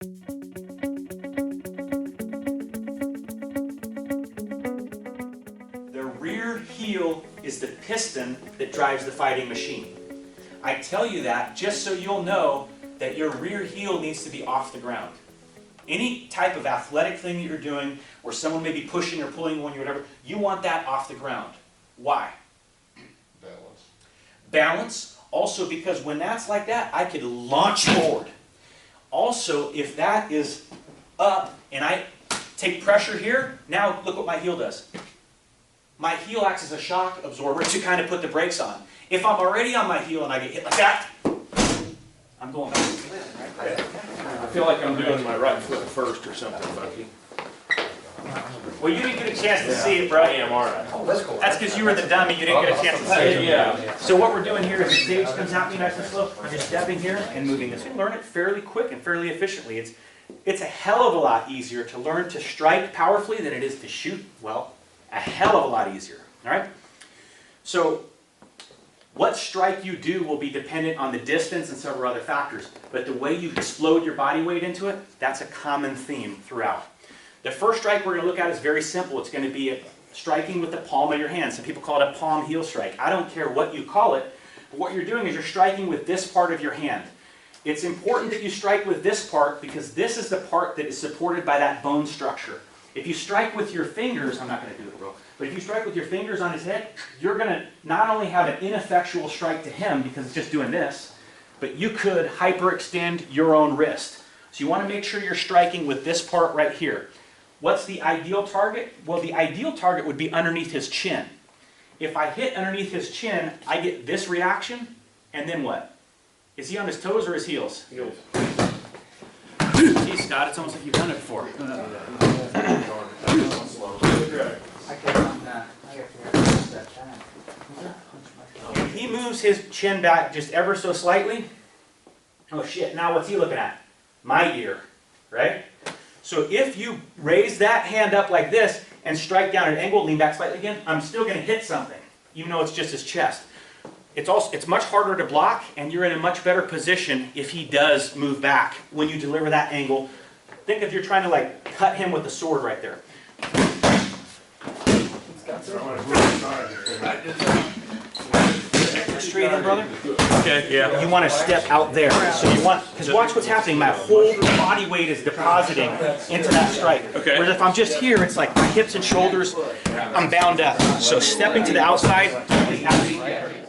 The rear heel is the piston that drives the fighting machine. I tell you that just so you'll know that your rear heel needs to be off the ground. Any type of athletic thing that you're doing where someone may be pushing or pulling on you or whatever, you want that off the ground. Why? Balance. Balance. Also because when that's like that, I could launch forward. Also, if that is up and I take pressure here, now look what my heel does. My heel acts as a shock absorber to kind of put the brakes on. If I'm already on my heel and I get hit like that, I'm going back. I feel like I'm doing my right foot first or something, Bucky. Well, you didn't get a chance to see it, bro. I am, all right. Oh, that's cool. That's because you were the dummy. You didn't get a chance to see it. Yeah. So what we're doing here is the stage comes out me nice and slow. I'm just stepping here and moving this. You can learn it fairly quick and fairly efficiently. It's a hell of a lot easier to learn to strike powerfully than it is to shoot well. A hell of a lot easier. All right? So what strike you do will be dependent on the distance and several other factors. But the way you explode your body weight into it, that's a common theme throughout. The first strike we're going to look at is very simple. It's going to be striking with the palm of your hand. Some people call it a palm heel strike. I don't care what you call it. But what you're doing is you're striking with this part of your hand. It's important that you strike with this part because this is the part that is supported by that bone structure. If you strike with your fingers, I'm not going to do it, bro, but if you strike with your fingers on his head, you're going to not only have an ineffectual strike to him because it's just doing this, but you could hyperextend your own wrist. So you want to make sure you're striking with this part right here. What's the ideal target? Well, the ideal target would be underneath his chin. If I hit underneath his chin, I get this reaction, and then what? Is he on his toes or his heels? Heels. Gee, Scott, it's almost like you've done it before. I can't run that. I got to figure that time. If he moves his chin back just ever so slightly, oh shit, now what's he looking at? My ear, right? So if you raise that hand up like this and strike down at an angle, lean back slightly again, I'm still going to hit something, even though it's just his chest. It's much harder to block, and you're in a much better position if he does move back when you deliver that angle. Think if you're trying to like cut him with a sword right there. Straight in, brother. Okay, yeah. You want to step out there. So you want, because watch what's happening. My whole body weight is depositing into that strike. Okay. Whereas if I'm just here, it's like my hips and shoulders, I'm bound up. So stepping to the outside is happening.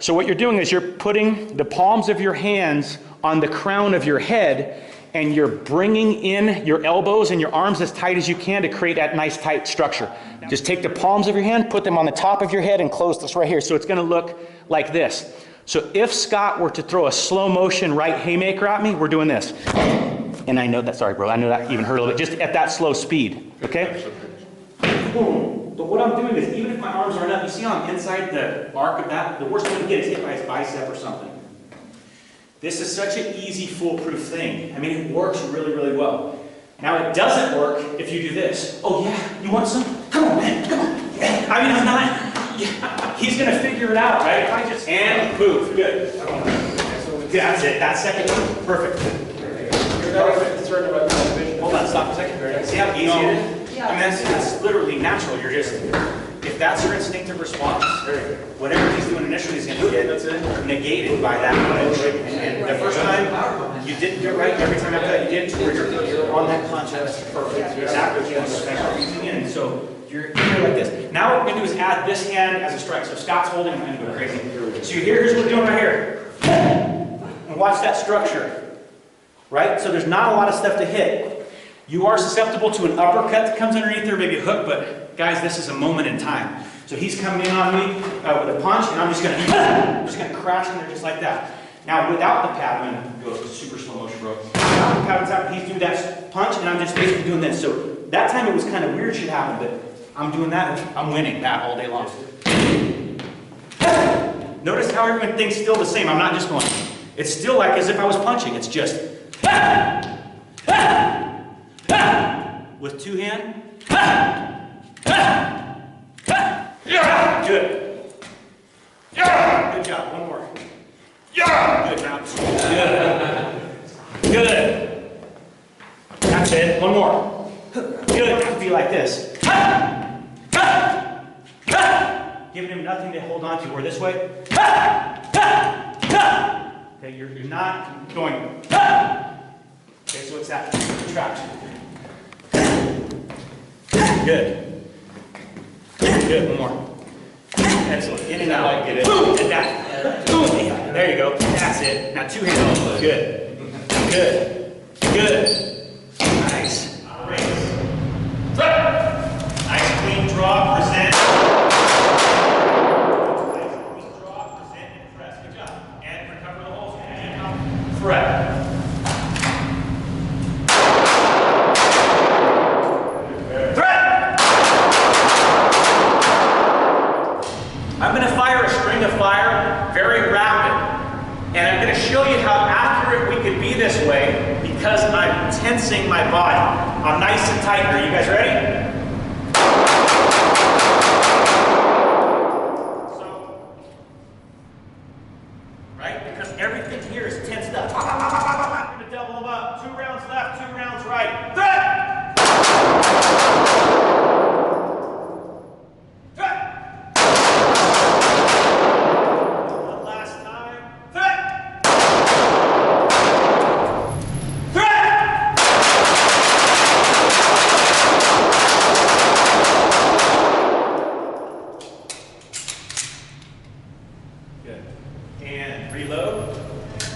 So what you're doing is you're putting the palms of your hands on the crown of your head, and you're bringing in your elbows and your arms as tight as you can to create that nice tight structure. Just take the palms of your hand, put them on the top of your head, and close this right here. So it's going to look like this. So if Scott were to throw a slow motion right haymaker at me, we're doing this. And I know that, sorry bro, I know that even hurt a little bit, just at that slow speed, okay? Boom. But what I'm doing is, even if my arms aren't up, you see how I'm inside the arc of that? The worst thing to get is hit by his bicep or something. This is such an easy, foolproof thing. I mean, it works really, really well. Now, it doesn't work if you do this. Oh yeah, you want some? Come on, man, come on. Yeah. I mean, I'm not, yeah. He's gonna figure it out, right? If I just, and move, good. That's it, that second move, perfect. Hold on, stop a second. See how easy it is? I mean, that's literally natural. You're just, if that's your instinctive response, whatever he's doing initially is going to get negated by that punch. And the first time you didn't do it right, every time after that you did, you're on that punch. That's perfect. Exactly what you want to expect. And so you're here like this. Now what we're going to do is add this hand as a strike. So Scott's holding, I'm going to go crazy. So here's what we're doing right here. And watch that structure. Right? So there's not a lot of stuff to hit. You are susceptible to an uppercut that comes underneath there, maybe a hook, but guys, this is a moment in time. So he's coming in on me with a punch, and I'm just gonna crash in there just like that. Now without the pad, I'm gonna go super slow motion, bro. Without the pad on top, he's doing that punch, and I'm just basically doing this. So that time it was kind of weird shit happened, but I'm doing that, and I'm winning that all day long. Notice how everyone thinks still the same. I'm not just going. It's still like as if I was punching. It's just with two hands. Good. Good job. One more. Good job. Good. Good. That's it. One more. Good. That would be like this. Giving him nothing to hold on to. Or this way. Okay, you're not going. Okay, so it's that contraction. Good. Good. One more. Excellent. In and out. Get it. And down. There you go. That's it. Now two hands. Good. Good. Good. Nice. Raise. Nice clean draw. Present. Nice clean draw. Present and press. Good job. And recover the holes. And threat. I'm going to fire a string of fire, very rapid, and I'm going to show you how accurate we could be this way because I'm tensing my body. I'm nice and tight. Are you guys ready? So, right? Because everything here is tensed up. I'm going to double them up. 2 rounds left, 2 rounds right. Threat! And reload.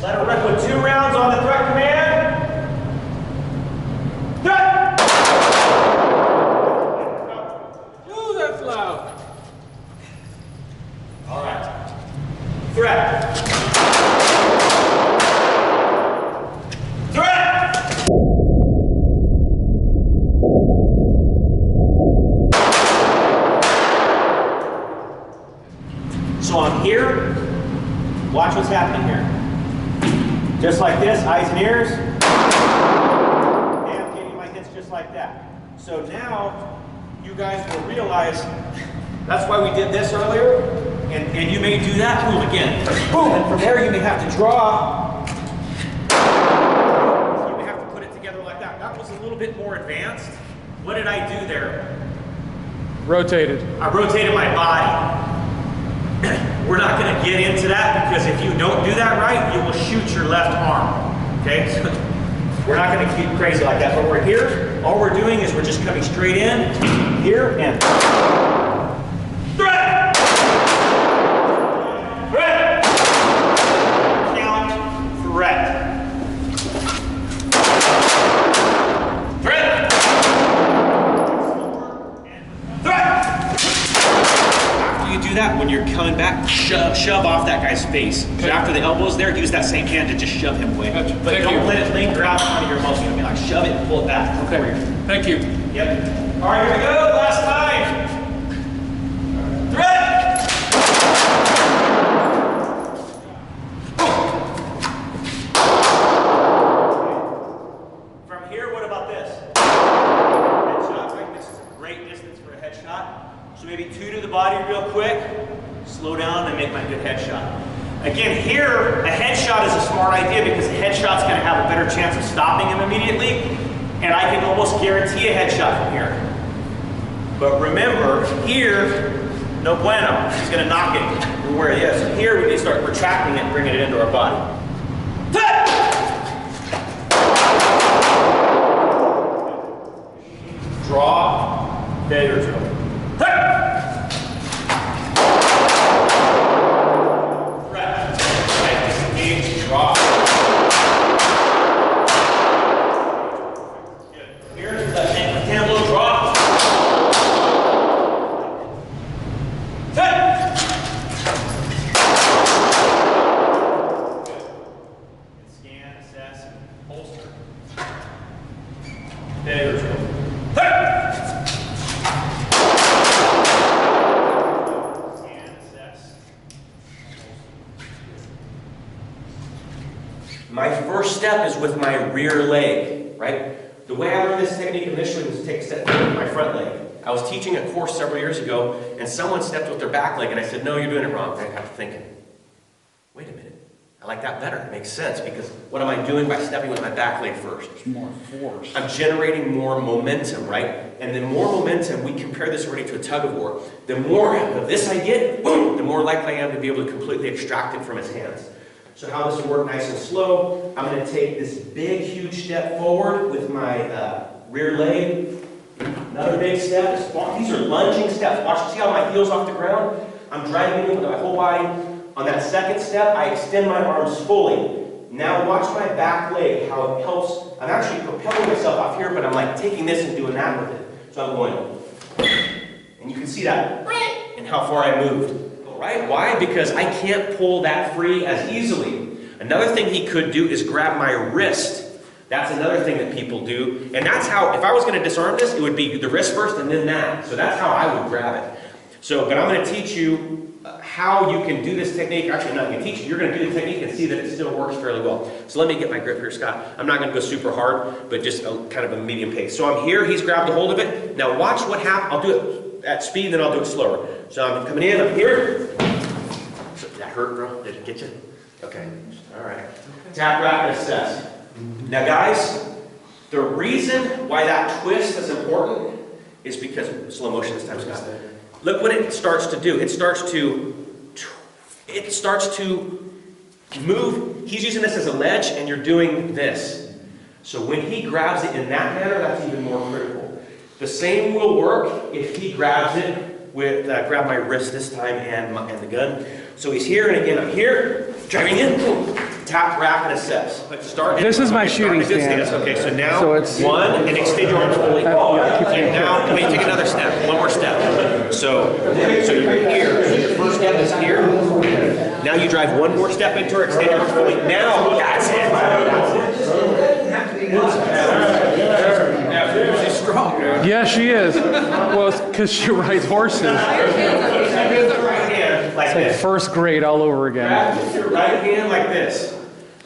Let her rip with 2 rounds on the threat command. Threat! Ooh, that's loud. All right. Threat. Threat! So I'm here. Watch what's happening here. Just like this, eyes and ears. And I'm getting my hits just like that. So now, you guys will realize that's why we did this earlier. And you may do that move again. Boom! And from there you may have to draw. You may have to put it together like that. That was a little bit more advanced. What did I do there? Rotated. I rotated my body. We're not going to get into that because if you don't do that right, you will shoot your left arm. Okay? So we're not going to keep crazy like that. But we're here. All we're doing is we're just coming straight in, here, and threat! Threat! Count, threat. Threat! Threat! After you do that, when you're coming back, shove off that guy's face. So after the elbow's there, use that same hand to just shove him away. Gotcha. But Thank don't you. let it linger out in front of your muscle. I mean, like shove it and pull it back. Okay. Thank you. Yep. All right, here we go. Last time. Threat! From here, what about this? Headshot, right? This is a great distance for a headshot. So maybe 2 to the body real quick. Slow down and make my good headshot. Again, here, a headshot is a smart idea because a headshot's going to have a better chance of stopping him immediately, and I can almost guarantee a headshot from here. But remember, here, no bueno. He's going to knock it from where he is. Here, we can start retracting it and bringing it into our body. Draw, failure drill. Draw. Good. Here, left hand little draw. Set. Good. Scan, assess, holster. Failure drill. My first step is with my rear leg, right? The way I learned this technique initially was to take a step forward with my front leg. I was teaching a course several years ago, and someone stepped with their back leg, and I said, no, you're doing it wrong. I got to thinking, wait a minute, I like that better. It makes sense because what am I doing by stepping with my back leg first? There's more force. I'm generating more momentum, right? And the more momentum, we compare this already to a tug of war, the more of this I get, boom, the more likely I am to be able to completely extract it from his hands. So how this will work nice and slow, I'm going to take this big, huge step forward with my rear leg. Another big step. These are lunging steps. Watch, see how my heel's off the ground? I'm driving in with my whole body. On that second step, I extend my arms fully. Now watch my back leg, how it helps. I'm actually propelling myself off here, but I'm like taking this and doing that with it. So I'm going, and you can see that, and how far I moved. Right? Why? Because I can't pull that free as easily. Another thing he could do is grab my wrist. That's another thing that people do. And that's how, if I was going to disarm this, it would be the wrist first and then that. So that's how I would grab it. So, but I'm going to teach you how you can do this technique. Actually, not going to teach you. You're going to do the technique and see that it still works fairly well. So let me get my grip here, Scott. I'm not going to go super hard, but just kind of a medium pace. So I'm here. He's grabbed a hold of it. Now watch what happens. I'll do it at speed, then I'll do it slower. So I'm coming in. I'm here. So, did that hurt, bro? Did it get you? Okay. All right. Tap, wrap, and assess. Now, guys, the reason why that twist is important is because slow motion this time, Scott. Look what it starts to do. It starts to move. He's using this as a ledge, and you're doing this. So when he grabs it in that manner, that's even more critical. The same will work if he grabs it with, grab my wrist this time and the gun. So he's here, and again, I'm here, driving in, boom, tap, wrap, and assess. Let's start. This is my shooting stance. Okay, so now, So it's- one, and extend your arms fully. And now, let me take another step, one more step. So you're here, so your first step is here. Now you drive one more step into her, extend your arms fully. Now, that's it. She's strong. Yeah, she is. Well, it's because she rides horses. Right hand like It's like this. first grade all over again. Grab with your right hand like this.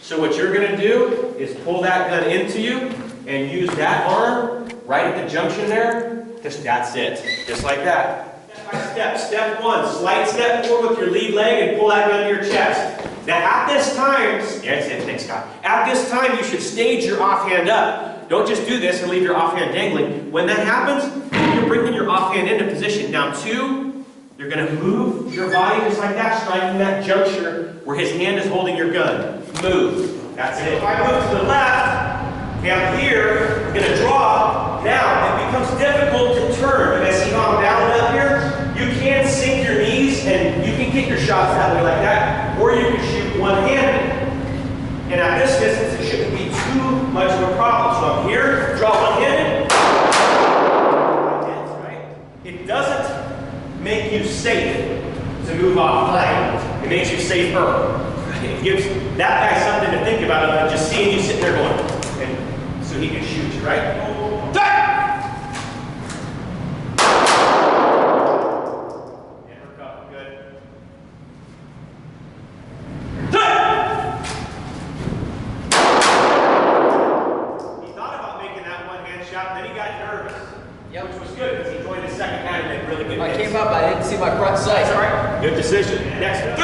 So what you're going to do is pull that gun into you and use that arm right at the junction there. That's it. Just like that. Step by step. Step one, slight step forward with your lead leg and pull that gun to your chest. Now at this time, yes, thanks Scott. At this time you should stage your offhand up. Don't just do this and leave your offhand dangling. When that happens, you're bringing your offhand into position. Now two, you're going to move your body just like that, striking that juncture where his hand is holding your gun. Move. That's it. If I move to the left, okay, I'm here, I'm going to draw. Now, it becomes difficult to turn. And I see how I'm down up here. You can sink your knees and you can get your shots that way like that, or you can shoot one-handed. And at this distance, it shouldn't be too much of a problem. So I'm here, draw one-handed. Right? It doesn't make you safe to move off plane. It makes you safer. It gives that guy something to think about other than just seeing you sitting there going, and so he can shoot you, right? Good decision. Next.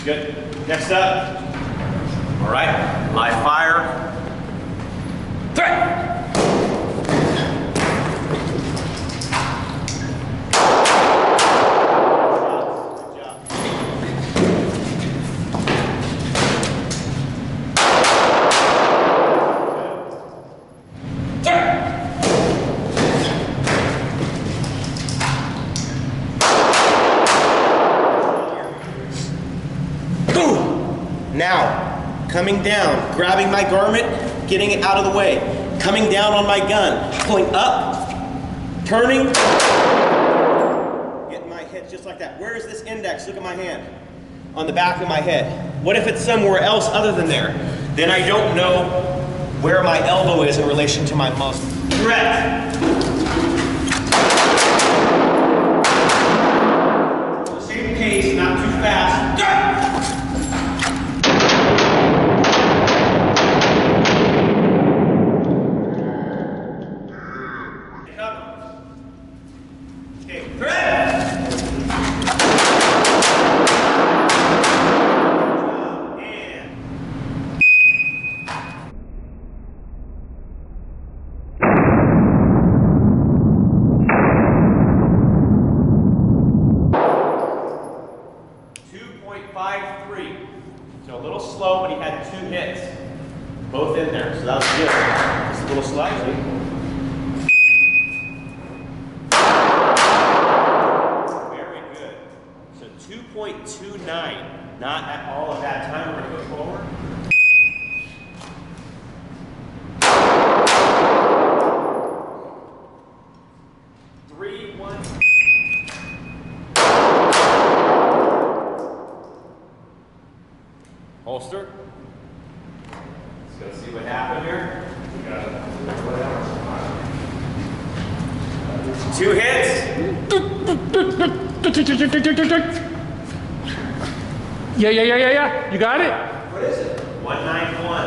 Good. Next up. All right. Live fire. coming down, grabbing my garment, getting it out of the way, coming down on my gun, pulling up, turning, getting my hit just like that. Where is this index? Look at my hand. On the back of my head. What if it's somewhere else other than there? Then I don't know where my elbow is in relation to my muscle. Correct. Same pace, not too fast. Okay, correct. 2.53. So a little slow, but he had 2 hits. Both in there, so that was good. Just a little slightly. Very good. So 2.29. Not at all of that time. We're going to go forward. Holster. Let's go see what happened here. 2 hits. Yeah. You got it? What is it? 191.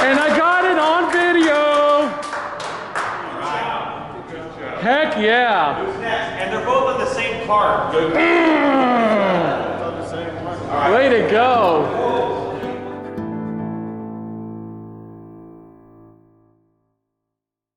And I got it on video. All right. Good job. Heck yeah. Who's next? And they're both on the same card. Good.